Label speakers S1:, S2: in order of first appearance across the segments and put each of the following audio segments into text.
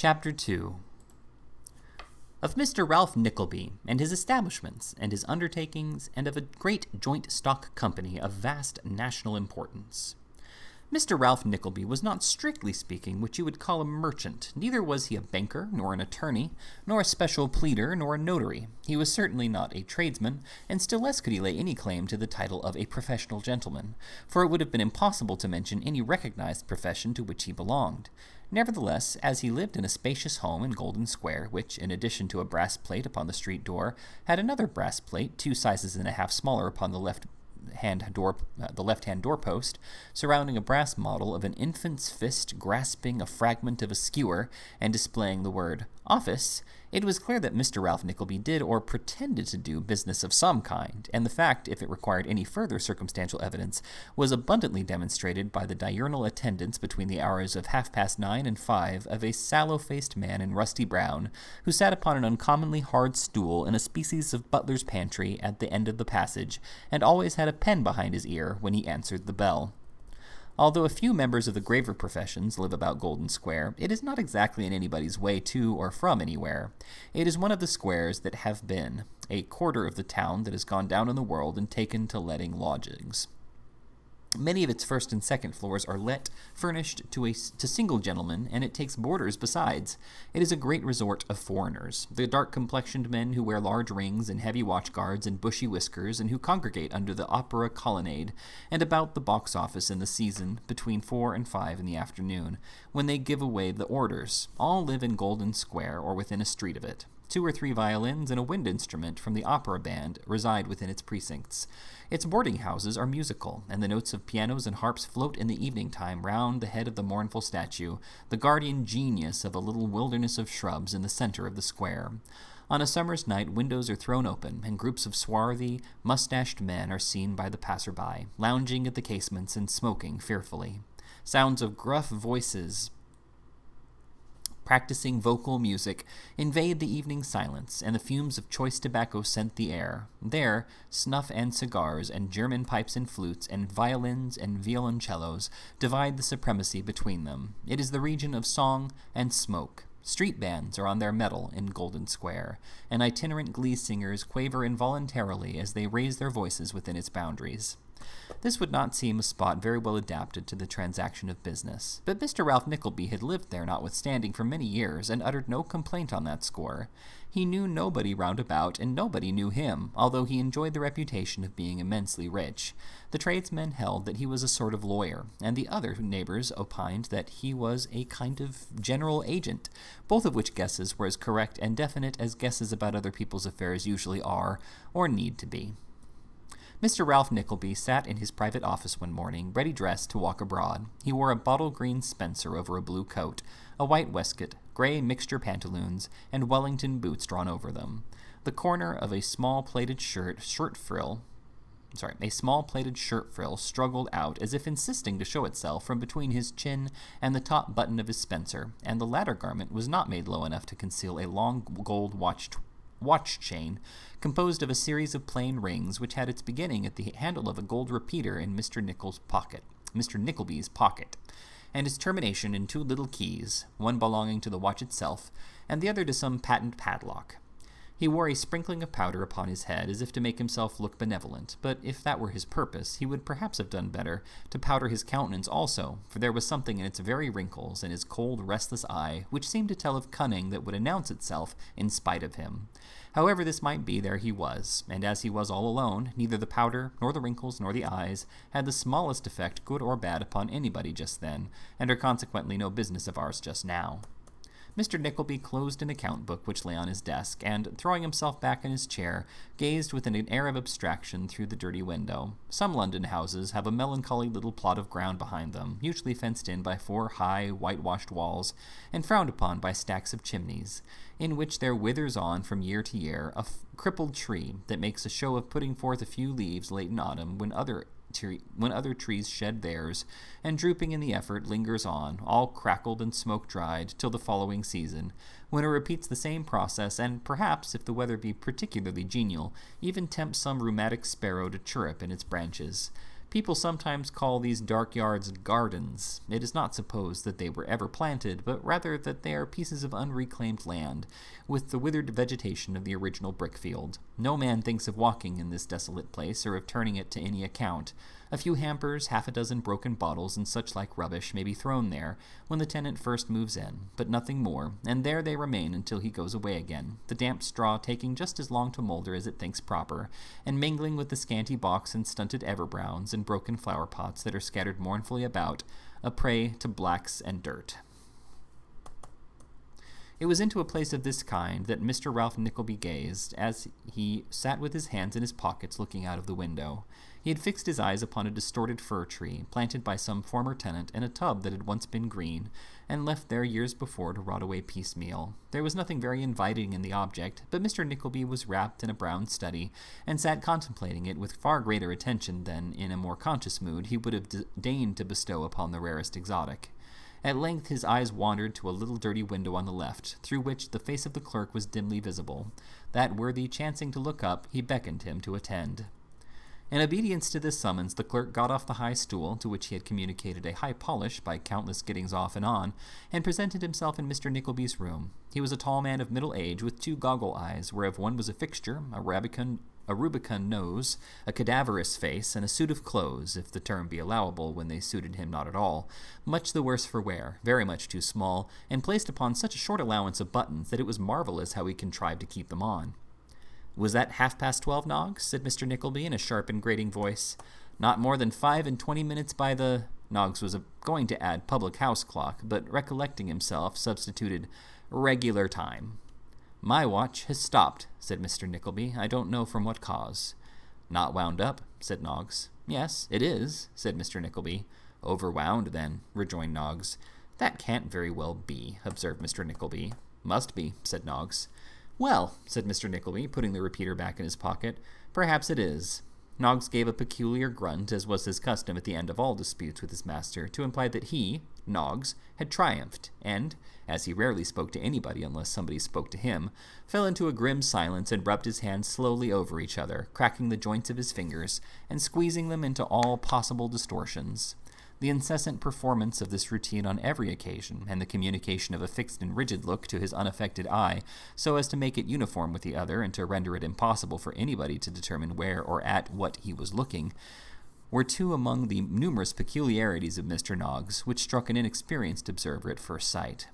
S1: Chapter 2. Of Mr. Ralph Nickleby, and his establishments, and his undertakings, and of a great joint stock company of vast national importance. Mr. Ralph Nickleby was not strictly speaking what you would call a merchant, neither was he a banker, nor an attorney, nor a special pleader, nor a notary. He was certainly not a tradesman, and still less could he lay any claim to the title of a professional gentleman, for it would have been impossible to mention any recognized profession to which he belonged. Nevertheless, as he lived in a spacious home in Golden Square, which, in addition to a brass plate upon the street door, had another brass plate 2 sizes and a half smaller upon the left-hand doorpost, surrounding a brass model of an infant's fist grasping a fragment of a skewer and displaying the word "Office," it was clear that Mr. Ralph Nickleby did or pretended to do business of some kind, and the fact, if it required any further circumstantial evidence, was abundantly demonstrated by the diurnal attendance between the hours of 9:30 and 5 of a sallow-faced man in rusty brown, who sat upon an uncommonly hard stool in a species of butler's pantry at the end of the passage, and always had a pen behind his ear when he answered the bell. Although a few members of the graver professions live about Golden Square, it is not exactly in anybody's way to or from anywhere. It is one of the squares that have been, a quarter of the town that has gone down in the world and taken to letting lodgings. Many of its first and second floors are furnished to single gentlemen, and it takes boarders besides. It is a great resort of foreigners, the dark-complexioned men who wear large rings and heavy watchguards and bushy whiskers, and who congregate under the opera colonnade and about the box office in the season between 4 and 5 in the afternoon, when they give away the orders. All live in Golden Square or within a street of it. 2 or 3 violins and a wind instrument from the opera band reside within its precincts. Its boarding houses are musical, and the notes of pianos and harps float in the evening time round the head of the mournful statue, the guardian genius of a little wilderness of shrubs in the center of the square. On a summer's night, windows are thrown open, and groups of swarthy, mustached men are seen by the passer-by, lounging at the casements and smoking fearfully. Sounds of gruff voices practicing vocal music invade the evening silence, and the fumes of choice tobacco scent the air. There, snuff and cigars, and German pipes and flutes, and violins and violoncellos divide the supremacy between them. It is the region of song and smoke. Street bands are on their mettle in Golden Square, and itinerant glee singers quaver involuntarily as they raise their voices within its boundaries. This would not seem a spot very well adapted to the transaction of business, but Mr. Ralph Nickleby had lived there notwithstanding for many years, and uttered no complaint on that score. He knew nobody round about, and nobody knew him, although he enjoyed the reputation of being immensely rich. The tradesmen held that he was a sort of lawyer, and the other neighbors opined that he was a kind of general agent, both of which guesses were as correct and definite as guesses about other people's affairs usually are, or need to be. Mr. Ralph Nickleby sat in his private office one morning, ready dressed to walk abroad. He wore a bottle-green spencer over a blue coat, a white waistcoat, grey mixture pantaloons, and Wellington boots drawn over them. The corner of a small plaited shirt frill struggled out as if insisting to show itself from between his chin and the top button of his spencer, and the latter garment was not made low enough to conceal a long gold watch chain composed of a series of plain rings which had its beginning at the handle of a gold repeater in Mr. Nickleby's pocket, and its termination in 2 little keys, one belonging to the watch itself, and the other to some patent padlock. He wore a sprinkling of powder upon his head as if to make himself look benevolent, but if that were his purpose, he would perhaps have done better to powder his countenance also, for there was something in its very wrinkles and his cold, restless eye which seemed to tell of cunning that would announce itself in spite of him. However this might be, there he was, and as he was all alone, neither the powder, nor the wrinkles, nor the eyes, had the smallest effect, good or bad, upon anybody just then, and are consequently no business of ours just now. Mr. Nickleby closed an account book which lay on his desk, and, throwing himself back in his chair, gazed with an air of abstraction through the dirty window. Some London houses have a melancholy little plot of ground behind them, usually fenced in by 4 high, whitewashed walls, and frowned upon by stacks of chimneys, in which there withers on from year to year a crippled tree that makes a show of putting forth a few leaves late in autumn when other trees shed theirs, and drooping in the effort lingers on, all crackled and smoke-dried, till the following season, when it repeats the same process, and perhaps, if the weather be particularly genial, even tempts some rheumatic sparrow to chirrup in its branches. People sometimes call these dark yards gardens. It is not supposed that they were ever planted, but rather that they are pieces of unreclaimed land, with the withered vegetation of the original brick field. No man thinks of walking in this desolate place, or of turning it to any account. A few hampers, half a dozen broken bottles, and such like rubbish may be thrown there when the tenant first moves in, but nothing more, and there they remain until he goes away again, the damp straw taking just as long to moulder as it thinks proper, and mingling with the scanty box and stunted everbrowns and broken flower pots that are scattered mournfully about, a prey to blacks and dirt. It was into a place of this kind that Mr. Ralph Nickleby gazed, as he sat with his hands in his pockets looking out of the window. He had fixed his eyes upon a distorted fir tree, planted by some former tenant in a tub that had once been green, and left there years before to rot away piecemeal. There was nothing very inviting in the object, but Mr. Nickleby was wrapped in a brown study, and sat contemplating it with far greater attention than, in a more conscious mood, he would have deigned to bestow upon the rarest exotic. At length his eyes wandered to a little dirty window on the left, through which the face of the clerk was dimly visible. That worthy chancing to look up, he beckoned him to attend. In obedience to this summons, the clerk got off the high stool, to which he had communicated a high polish by countless gettings off and on, and presented himself in Mr. Nickleby's room. He was a tall man of middle age, with 2 goggle eyes, whereof one was a fixture, a rubicund nose, a cadaverous face, and a suit of clothes, if the term be allowable when they suited him not at all, much the worse for wear, very much too small, and placed upon such a short allowance of buttons that it was marvellous how he contrived to keep them on. "Was that 12:30, Noggs?" said Mr. Nickleby in a sharp and grating voice. "Not more than 25 minutes by the—" Noggs was going to add public house clock, but recollecting himself, substituted regular time. "My watch has stopped," said Mr. Nickleby. "I don't know from what cause." "Not wound up," said Noggs. "Yes, it is," said Mr. Nickleby. "Overwound, then," rejoined Noggs. "That can't very well be," observed Mr. Nickleby. "Must be," said Noggs. "Well," said Mr. Nickleby, putting the repeater back in his pocket, "perhaps it is." Noggs gave a peculiar grunt, as was his custom at the end of all disputes with his master, to imply that he, Noggs, had triumphed, and, as he rarely spoke to anybody unless somebody spoke to him, fell into a grim silence and rubbed his hands slowly over each other, cracking the joints of his fingers, and squeezing them into all possible distortions. The incessant performance of this routine on every occasion, and the communication of a fixed and rigid look to his unaffected eye, so as to make it uniform with the other, and to render it impossible for anybody to determine where or at what he was looking, were 2 among the numerous peculiarities of Mr. Noggs, which struck an inexperienced observer at first sight.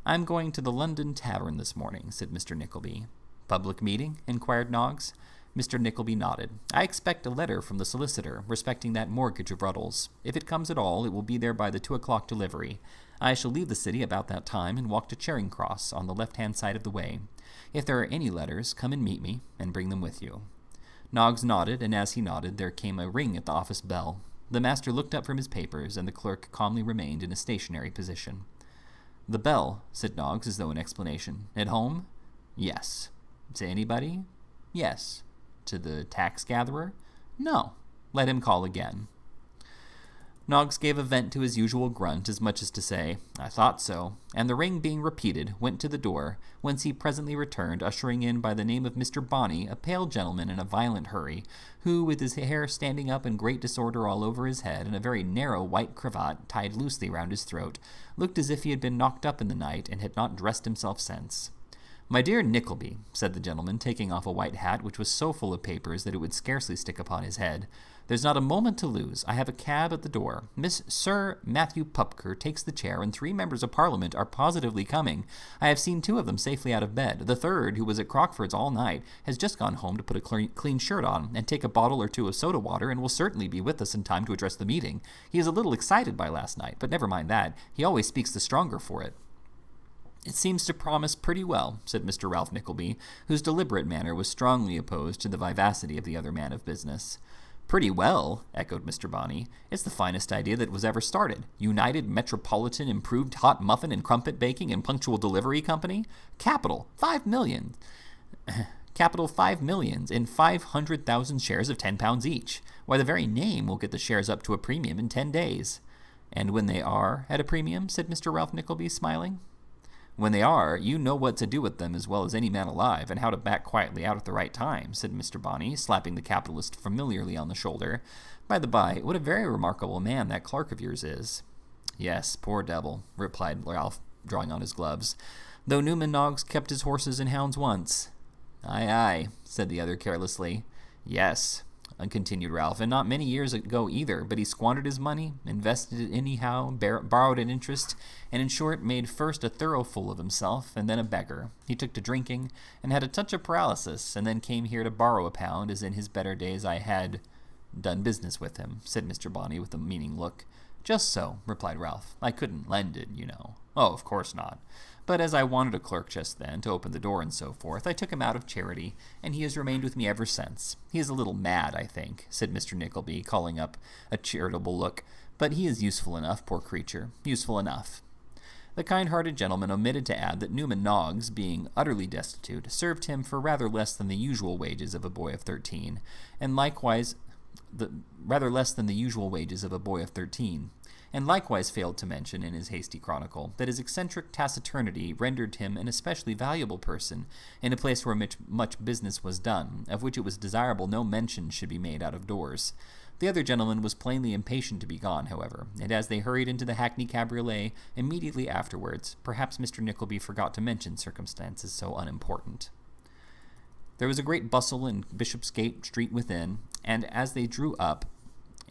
S1: "I'm going to the London Tavern this morning," said Mr. Nickleby. "Public meeting?" inquired Noggs. Mr. Nickleby nodded. "I expect a letter from the solicitor respecting that mortgage of Ruddles. If it comes at all, it will be there by the 2 o'clock delivery. I shall leave the city about that time and walk to Charing Cross on the left-hand side of the way. If there are any letters, come and meet me, and bring them with you." Noggs nodded, and as he nodded, there came a ring at the office bell. The master looked up from his papers, and the clerk calmly remained in a stationary position. "The bell," said Noggs, as though in explanation. "At home?" "Yes." "To anybody?" "Yes." "To the tax-gatherer?" "No." "Let him call again." Noggs gave a vent to his usual grunt, as much as to say, "I thought so," and the ring being repeated, went to the door, whence he presently returned, ushering in by the name of Mr. Bonney, a pale gentleman in a violent hurry, who, with his hair standing up in great disorder all over his head, and a very narrow white cravat tied loosely round his throat, looked as if he had been knocked up in the night, and had not dressed himself since. "My dear Nickleby," said the gentleman, taking off a white hat which was so full of papers that it would scarcely stick upon his head, "there's not a moment to lose. I have a cab at the door. Sir Matthew Pupker takes the chair, and 3 members of Parliament are positively coming. I have seen 2 of them safely out of bed. The third, who was at Crockford's all night, has just gone home to put a clean shirt on and take a bottle or 2 of soda water, and will certainly be with us in time to address the meeting. He is a little excited by last night, but never mind that. He always speaks the stronger for it." "It seems to promise pretty well," said Mr. Ralph Nickleby, whose deliberate manner was strongly opposed to the vivacity of the other man of business. "Pretty well," echoed Mr. Bonney. "It's the finest idea that was ever started. United Metropolitan Improved Hot Muffin and Crumpet Baking and Punctual Delivery Company. Capital, 5 millions. Capital 5 millions in 500,000 shares of £10 each. Why, the very name will get the shares up to a premium in 10 days. "And when they are at a premium?" said Mr. Ralph Nickleby, smiling. When they are, you know what to do with them as well as any man alive, and how to back quietly out at the right time, said Mr. Bonney, slapping the capitalist familiarly on the shoulder. By the by, what a very remarkable man that clerk of yours is. Yes, poor devil, replied Ralph, drawing on his gloves, though Newman Noggs kept his horses and hounds once. Aye, aye, said the other carelessly. Yes, continued Ralph, and not many years ago either, but he squandered his money, invested it anyhow, borrowed at interest, and in short made first a thorough fool of himself, and then a beggar. He took to drinking, and had a touch of paralysis, and then came here to borrow a pound, as in his better days I had done business with him, said Mr. Bonney with a meaning look. Just so, replied Ralph. I couldn't lend it, you know. Oh, of course not. But as I wanted a clerk just then, to open the door and so forth, I took him out of charity, and he has remained with me ever since. He is a little mad, I think, said Mr. Nickleby, calling up a charitable look, but he is useful enough, poor creature, useful enough. The kind-hearted gentleman omitted to add that Newman Noggs, being utterly destitute, served him for rather less than the usual wages of a boy of 13, and likewise failed to mention in his hasty chronicle that his eccentric taciturnity rendered him an especially valuable person in a place where much business was done, of which it was desirable no mention should be made out of doors. The other gentleman was plainly impatient to be gone, however, and as they hurried into the hackney cabriolet immediately afterwards, perhaps Mr. Nickleby forgot to mention circumstances so unimportant. There was a great bustle in Bishopsgate Street within, and as they drew up,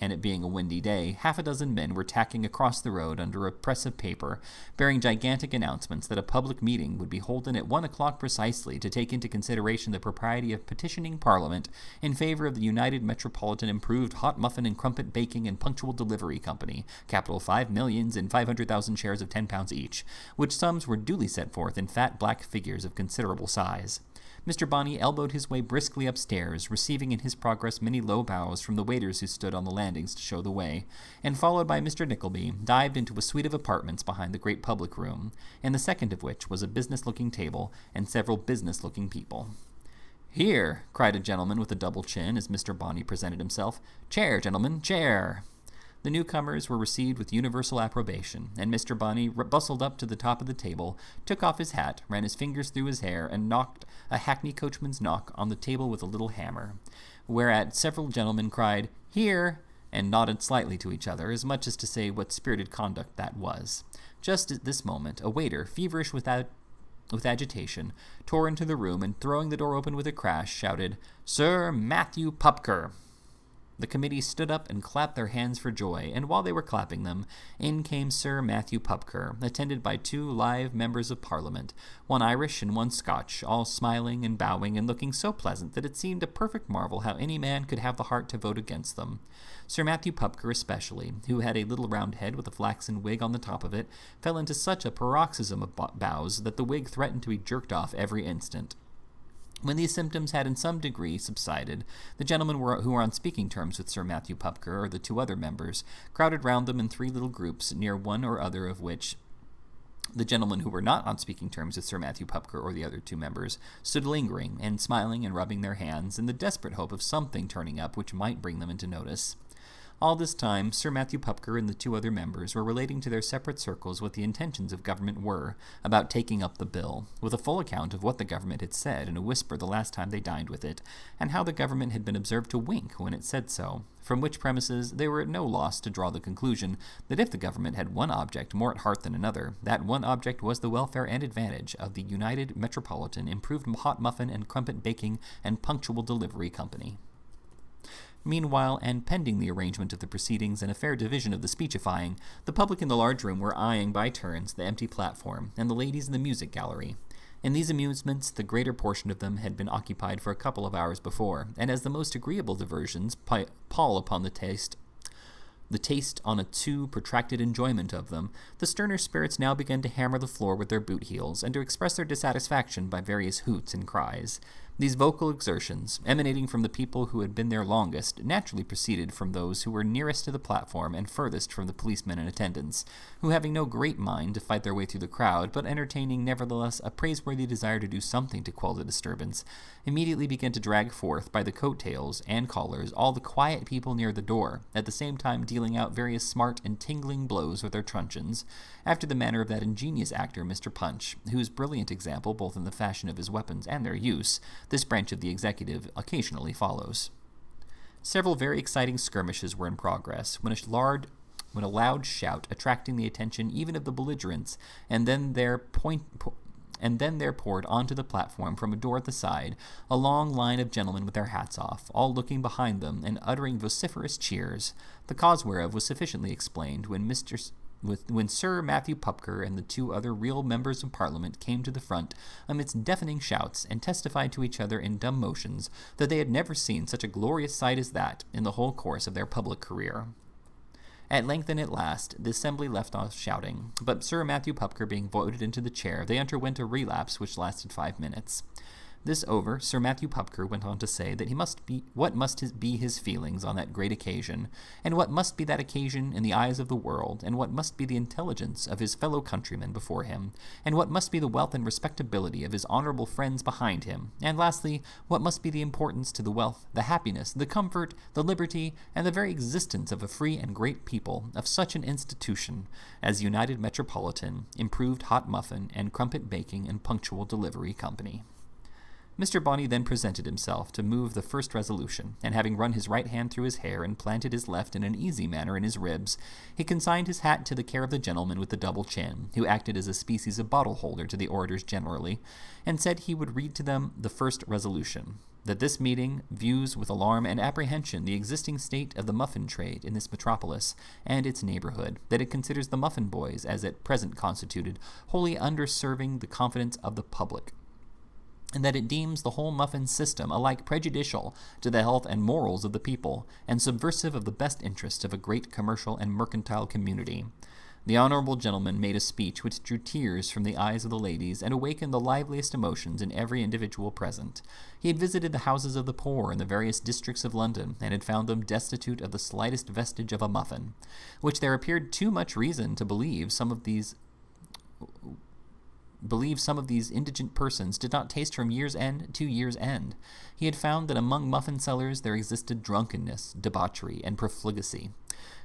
S1: and it being a windy day, half a dozen men were tacking across the road under a press of paper, bearing gigantic announcements that a public meeting would be holden at 1 o'clock precisely to take into consideration the propriety of petitioning Parliament in favor of the United Metropolitan Improved Hot Muffin and Crumpet Baking and Punctual Delivery Company, capital 5 millions and 500,000 shares of £10 each, which sums were duly set forth in fat black figures of considerable size. Mr. Bonney elbowed his way briskly upstairs, receiving in his progress many low bows from the waiters who stood on the landings to show the way, and followed by Mr. Nickleby, dived into a suite of apartments behind the great public room, in the second of which was a business-looking table and several business-looking people. "Here!" cried a gentleman with a double chin as Mr. Bonney presented himself. "Chair, gentlemen, chair!" The newcomers were received with universal approbation, and Mr. Bonney bustled up to the top of the table, took off his hat, ran his fingers through his hair, and knocked a hackney coachman's knock on the table with a little hammer, whereat several gentlemen cried, "Here!" and nodded slightly to each other, as much as to say what spirited conduct that was. Just at this moment, a waiter, feverish with agitation, tore into the room, and throwing the door open with a crash, shouted, "Sir Matthew Pupker!" The committee stood up and clapped their hands for joy, and while they were clapping them, in came Sir Matthew Pupker, attended by 2 live members of Parliament, one Irish and one Scotch, all smiling and bowing and looking so pleasant that it seemed a perfect marvel how any man could have the heart to vote against them. Sir Matthew Pupker especially, who had a little round head with a flaxen wig on the top of it, fell into such a paroxysm of bows that the wig threatened to be jerked off every instant. When these symptoms had in some degree subsided, the gentlemen who were on speaking terms with Sir Matthew Pupker, or the 2 other members, crowded round them in 3 little groups, near one or other of which the gentlemen who were not on speaking terms with Sir Matthew Pupker or the other 2 members stood lingering and smiling and rubbing their hands in the desperate hope of something turning up which might bring them into notice. All this time, Sir Matthew Pupker and the 2 other members were relating to their separate circles what the intentions of government were about taking up the bill, with a full account of what the government had said in a whisper the last time they dined with it, and how the government had been observed to wink when it said so, from which premises they were at no loss to draw the conclusion that if the government had one object more at heart than another, that one object was the welfare and advantage of the United Metropolitan Improved Hot Muffin and Crumpet Baking and Punctual Delivery Company. Meanwhile, and pending the arrangement of the proceedings and a fair division of the speechifying, the public in the large room were eyeing by turns the empty platform and the ladies in the music gallery. In these amusements, the greater portion of them had been occupied for a couple of hours before, and as the most agreeable diversions pall upon the taste on a too protracted enjoyment of them, the sterner spirits now began to hammer the floor with their boot heels, and to express their dissatisfaction by various hoots and cries. These vocal exertions, emanating from the people who had been there longest, naturally proceeded from those who were nearest to the platform and furthest from the policemen in attendance, who, having no great mind to fight their way through the crowd, but entertaining nevertheless a praiseworthy desire to do something to quell the disturbance, immediately began to drag forth by the coat-tails and collars all the quiet people near the door, at the same time dealing out various smart and tingling blows with their truncheons, after the manner of that ingenious actor Mr. Punch, whose brilliant example both in the fashion of his weapons and their use this branch of the executive occasionally follows. Several very exciting skirmishes were in progress when a loud shout, attracting the attention even of the belligerents, and then there poured onto the platform from a door at the side a long line of gentlemen with their hats off, all looking behind them and uttering vociferous cheers, the cause whereof was sufficiently explained when Sir Matthew Pupker and the two other real members of Parliament came to the front amidst deafening shouts and testified to each other in dumb motions that they had never seen such a glorious sight as that in the whole course of their public career. At length and at last, the assembly left off shouting, but Sir Matthew Pupker being voted into the chair, they underwent a relapse which lasted 5 minutes. This over, Sir Matthew Pupker went on to say that what must be his feelings on that great occasion, and what must be that occasion in the eyes of the world, and what must be the intelligence of his fellow countrymen before him, and what must be the wealth and respectability of his honourable friends behind him, and lastly, what must be the importance to the wealth, the happiness, the comfort, the liberty, and the very existence of a free and great people, of such an institution as United Metropolitan, Improved Hot Muffin, and Crumpet Baking and Punctual Delivery Company. Mr. Bonney then presented himself to move the first resolution, and having run his right hand through his hair and planted his left in an easy manner in his ribs, he consigned his hat to the care of the gentleman with the double chin, who acted as a species of bottle-holder to the orators generally, and said he would read to them the first resolution, that this meeting views with alarm and apprehension the existing state of the muffin trade in this metropolis and its neighborhood, that it considers the muffin boys, as at present constituted, wholly underserving the confidence of the public, and that it deems the whole muffin system alike prejudicial to the health and morals of the people, and subversive of the best interests of a great commercial and mercantile community. The honourable gentleman made a speech which drew tears from the eyes of the ladies and awakened the liveliest emotions in every individual present. He had visited the houses of the poor in the various districts of London, and had found them destitute of the slightest vestige of a muffin, which there appeared too much reason to believe some of these indigent persons did not taste from year's end to year's end. He had found that among muffin sellers there existed drunkenness, debauchery, and profligacy,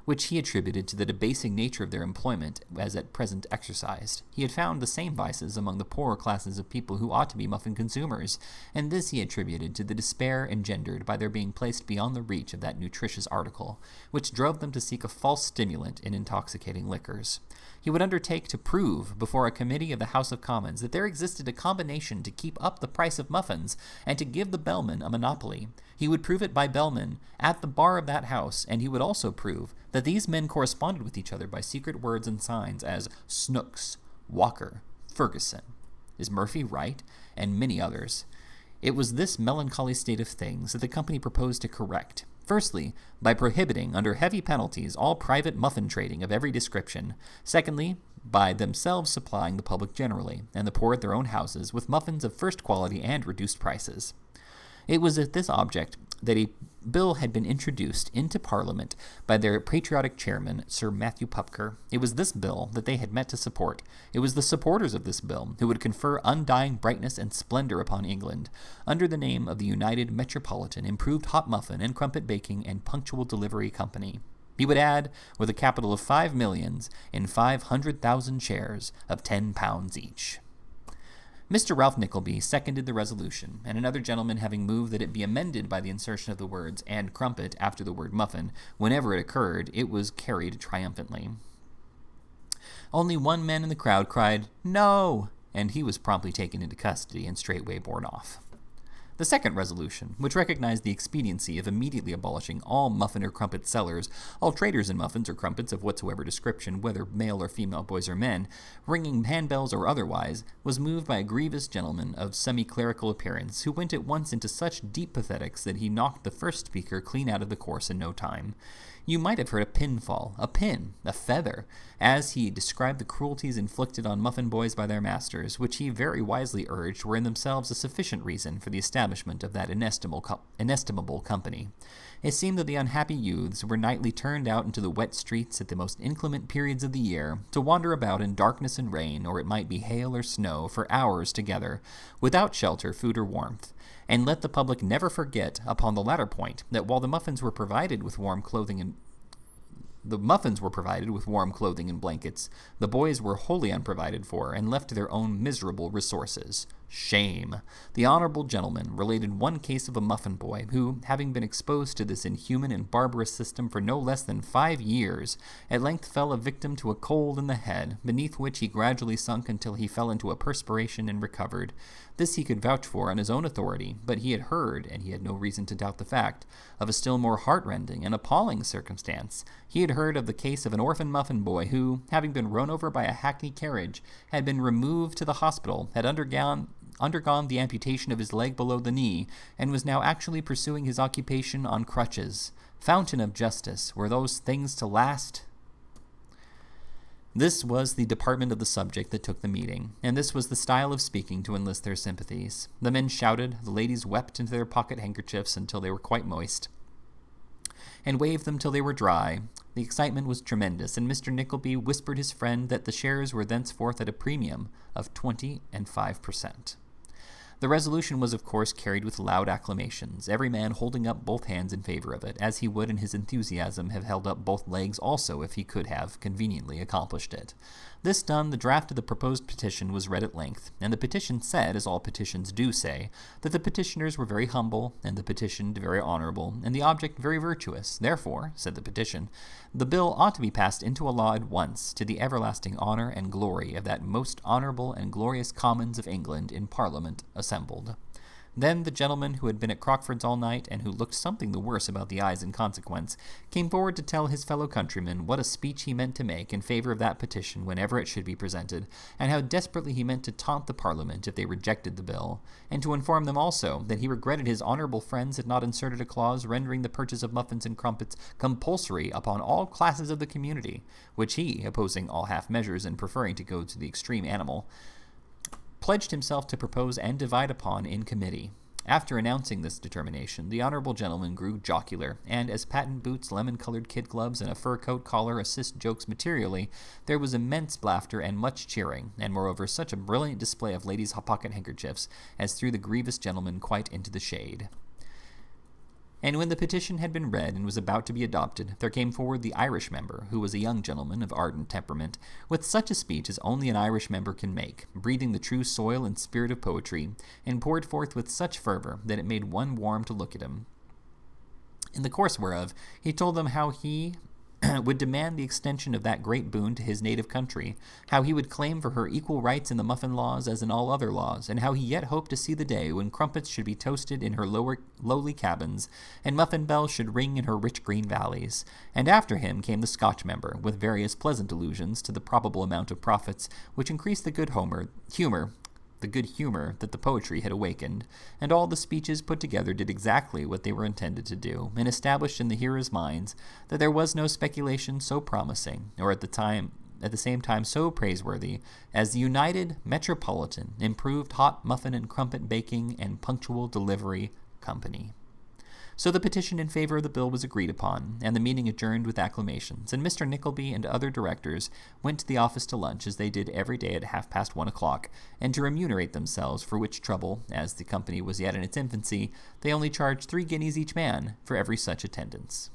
S1: which he attributed to the debasing nature of their employment as at present exercised. He had found the same vices among the poorer classes of people who ought to be muffin consumers, and this he attributed to the despair engendered by their being placed beyond the reach of that nutritious article, which drove them to seek a false stimulant in intoxicating liquors. He would undertake to prove before a committee of the House of Commons that there existed a combination to keep up the price of muffins and to give the bellman a monopoly. He would prove it by bellmen at the bar of that house, and he would also prove that these men corresponded with each other by secret words and signs as Snooks, Walker, Ferguson, Is Murphy right, and many others. It was this melancholy state of things that the company proposed to correct. Firstly, by prohibiting, under heavy penalties, all private muffin trading of every description. Secondly, by themselves supplying the public generally, and the poor at their own houses, with muffins of first quality and reduced prices. It was with this object that a bill had been introduced into Parliament by their patriotic chairman, Sir Matthew Pupker. It was this bill that they had met to support. It was the supporters of this bill who would confer undying brightness and splendor upon England, under the name of the United Metropolitan Improved Hot Muffin and Crumpet Baking and Punctual Delivery Company. He would add, with a capital of 5 millions in 500,000 shares of £10 each. Mr. Ralph Nickleby seconded the resolution, and another gentleman having moved that it be amended by the insertion of the words "and crumpet" after the word muffin, whenever it occurred, it was carried triumphantly. Only one man in the crowd cried, "No!" and he was promptly taken into custody and straightway borne off. The second resolution, which recognized the expediency of immediately abolishing all muffin or crumpet sellers, all traders in muffins or crumpets of whatsoever description, whether male or female, boys or men, ringing handbells or otherwise, was moved by a grievous gentleman of semi-clerical appearance, who went at once into such deep pathetics that he knocked the first speaker clean out of the course in no time. You might have heard a pin fall, a pin, a feather, as he described the cruelties inflicted on muffin boys by their masters, which he very wisely urged were in themselves a sufficient reason for the establishment establishment of that inestimable company. It seemed that the unhappy youths were nightly turned out into the wet streets at the most inclement periods of the year, to wander about in darkness and rain, or it might be hail or snow, for hours together, without shelter, food, or warmth. And let the public never forget, upon the latter point, that while the muffins were provided with warm clothing and blankets, the boys were wholly unprovided for, and left to their own miserable resources. Shame! The honorable gentleman related one case of a muffin boy who, having been exposed to this inhuman and barbarous system for no less than 5 years, at length fell a victim to a cold in the head, beneath which he gradually sunk until he fell into a perspiration and recovered. This he could vouch for on his own authority, but he had heard, and he had no reason to doubt the fact, of a still more heart-rending and appalling circumstance. He had heard of the case of an orphan muffin boy who, having been run over by a hackney carriage, had been removed to the hospital, had undergone the amputation of his leg below the knee, and was now actually pursuing his occupation on crutches. Fountain of justice, were those things to last? This was the department of the subject that took the meeting, and this was the style of speaking to enlist their sympathies. The men shouted, the ladies wept into their pocket handkerchiefs until they were quite moist, and waved them till they were dry. The excitement was tremendous, and Mr. Nickleby whispered his friend that the shares were thenceforth at a premium of 25%. The resolution was, of course, carried with loud acclamations, every man holding up both hands in favor of it, as he would in his enthusiasm have held up both legs also if he could have conveniently accomplished it. This done, the draft of the proposed petition was read at length, and the petition said, as all petitions do say, that the petitioners were very humble, and the petitioned very honorable, and the object very virtuous. Therefore, said the petition, the bill ought to be passed into a law at once, to the everlasting honor and glory of that most honorable and glorious Commons of England in Parliament assembled. Then the gentleman who had been at Crockford's all night, and who looked something the worse about the eyes in consequence, came forward to tell his fellow countrymen what a speech he meant to make in favor of that petition whenever it should be presented, and how desperately he meant to taunt the Parliament if they rejected the bill, and to inform them also that he regretted his honourable friends had not inserted a clause rendering the purchase of muffins and crumpets compulsory upon all classes of the community, which he, opposing all half measures and preferring to go to the extreme animal, pledged himself to propose and divide upon in committee. After announcing this determination, the honourable gentleman grew jocular, and as patent boots, lemon-coloured kid gloves, and a fur coat collar assist jokes materially, there was immense laughter and much cheering, and moreover such a brilliant display of ladies' pocket handkerchiefs as threw the grievous gentleman quite into the shade. And when the petition had been read and was about to be adopted, there came forward the Irish member, who was a young gentleman of ardent temperament, with such a speech as only an Irish member can make, breathing the true soil and spirit of poetry, and poured forth with such fervour that it made one warm to look at him. In the course whereof he told them how he would demand the extension of that great boon to his native country, how he would claim for her equal rights in the muffin laws as in all other laws, and how he yet hoped to see the day when crumpets should be toasted in her lowly cabins, and muffin bells should ring in her rich green valleys. And after him came the Scotch member, with various pleasant allusions to the probable amount of profits, which increased the good humour that the poetry had awakened, and all the speeches put together did exactly what they were intended to do, and established in the hearers' minds that there was no speculation so promising, or at the same time so praiseworthy, as the United Metropolitan Improved Hot Muffin and Crumpet Baking and Punctual Delivery Company. So the petition in favor of the bill was agreed upon, and the meeting adjourned with acclamations, and Mr. Nickleby and other directors went to the office to lunch, as they did every day at 1:30, and to remunerate themselves, for which trouble, as the company was yet in its infancy, they only charged 3 guineas each man for every such attendance.